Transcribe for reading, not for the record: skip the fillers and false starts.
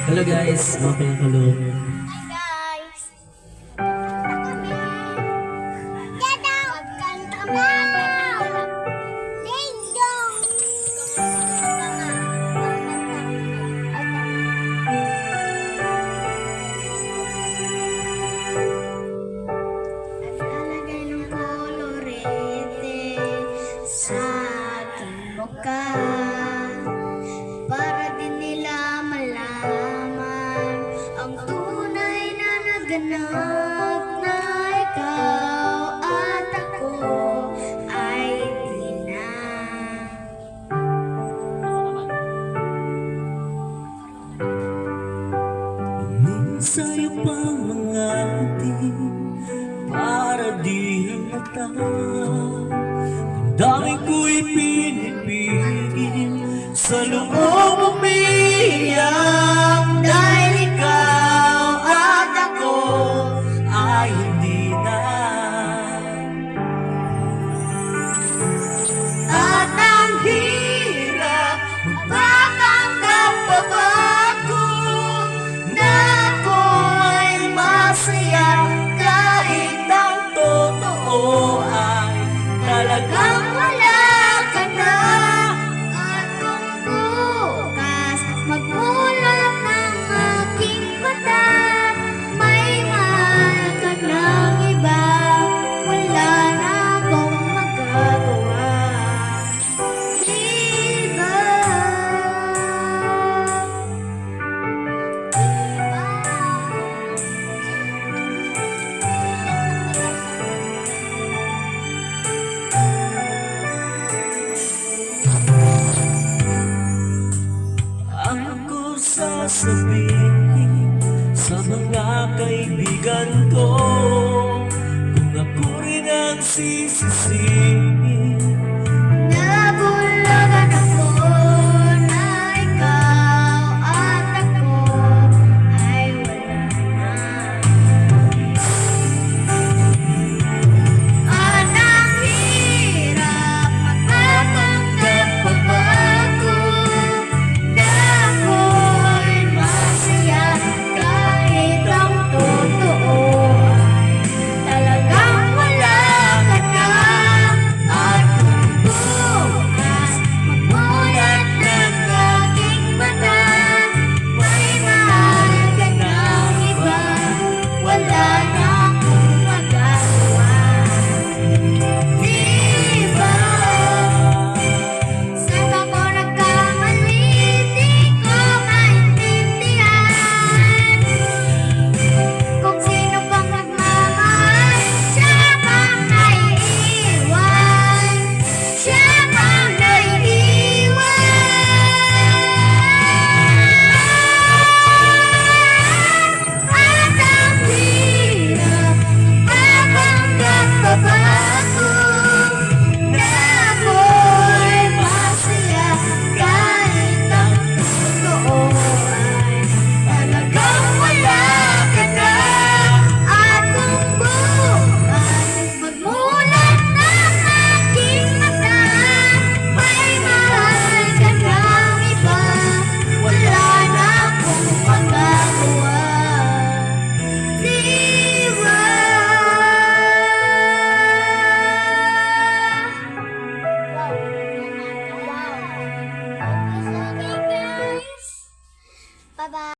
Hello guys, mga pinakaluan. Hi guys! Get out! Now! Ding dong! Naglalagay ng kolorete sa aking mukha para din nila malaman ang tunay na naganap na ikaw at ako ay di na. Sa'yo pang mga ngiti para di halata. Ang dami ko'y pinipigil sa loob umiiyak dahil ikaw at ako ay hindi na. At ang hirap magpapanggap pa ba ako na ako ay masaya kahit ang totoo ay talagang wala ka na. At kung bukas magmulat ng aking mata, may mahal ka ng iba, wala na akong magagawa. Diba? Ako sasabihin sa mga kaibigan ko kung ako rin ang sisisihin. Nabulagan ako na ikaw at ako ay wala na. At ang hirap magpapanggap pa ba ako na ako ay masaya kahit ang totoo ay talagang wala ka na. At kung bukas magmulat ng aking mata, may mahal ka ng iba, wala na akong magagawa. Diba? Saan ako nagkamali? Di ko maintindihan. Kung sino pang nagmamahal, siya pang naiiwan. Siya pang naiiwan. At ang hirap mapanggap pa ba ako na ako'y masaya kahit ang totoo ay talagang wala ka na. At kung bukas magmulat ng aking mata, may mahal ka ng iba, wala na akong magagawa. Diba? Wow. Okay, guys. Bye-bye.